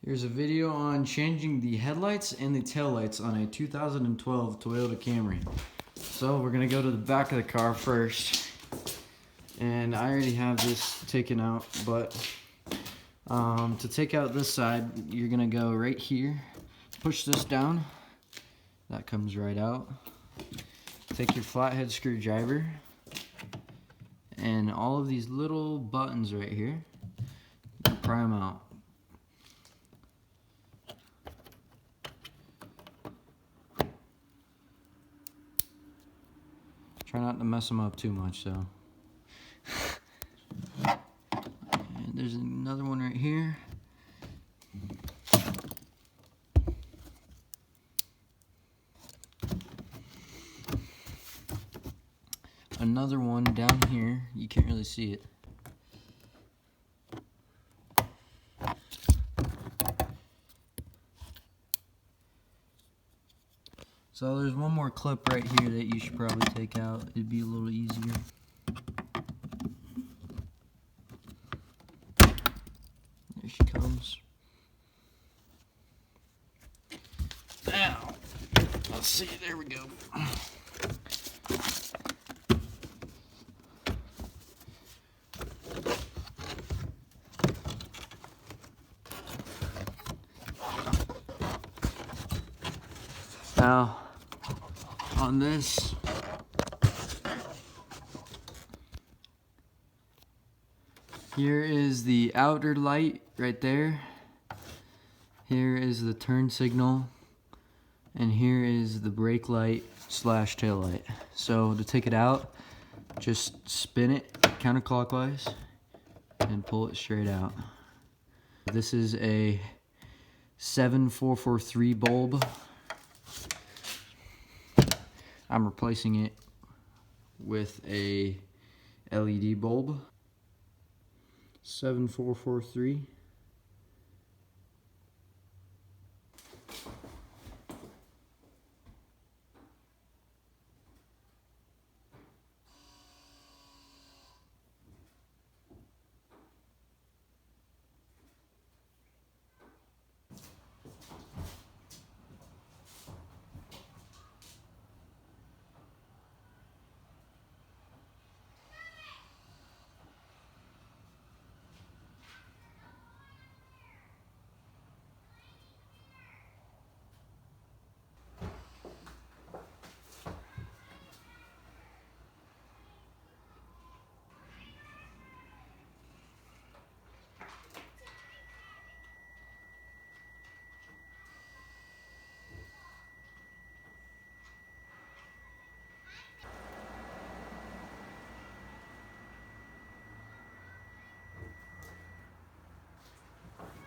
Here's a video on changing the headlights and the taillights on a 2012 Toyota Camry. So we're gonna go to the back of the car first. And I already have this taken out, but to take out this side, you're gonna go right here, push this down, that comes right out. Take your flathead screwdriver, and all of these little buttons right here, pry them out. Try not to mess them up too much, though. And there's another one right here. Another one down here. You can't really see it. So there's one more clip right here that you should probably take out. It'd be a little easier. There she comes. Now, let's see, there we go. Now, on this, here is the outer light right there. Here is the turn signal, and here is the brake light slash tail light. So to take it out, just spin it counterclockwise and pull it straight out. This is a 7443 bulb. I'm replacing it with a LED bulb. 7443.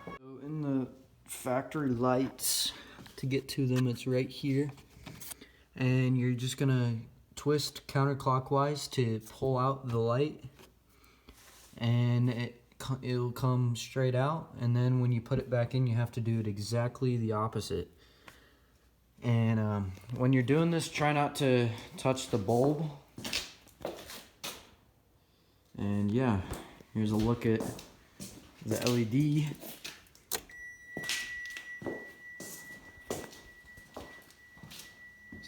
So in the factory lights, to get to them, it's right here. And you're just gonna twist counterclockwise to pull out the light. And it'll come straight out. And then when you put it back in, you have to do it exactly the opposite. And when you're doing this, try not to touch the bulb. And yeah, here's a look at the LED.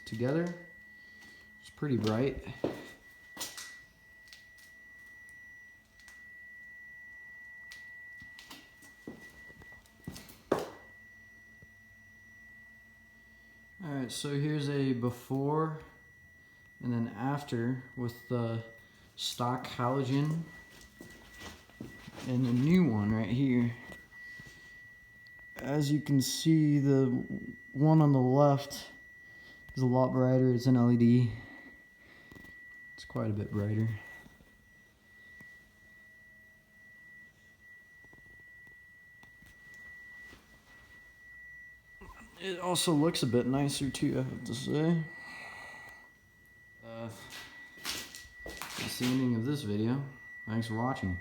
Together, it's pretty bright. Alright, so here's a before and then after with the stock halogen and a new one right here. As you can see, the one on the left is a lot brighter. It's an LED. It's quite a bit brighter. It also looks a bit nicer too, I have to say. That's the ending of this video. Thanks for watching.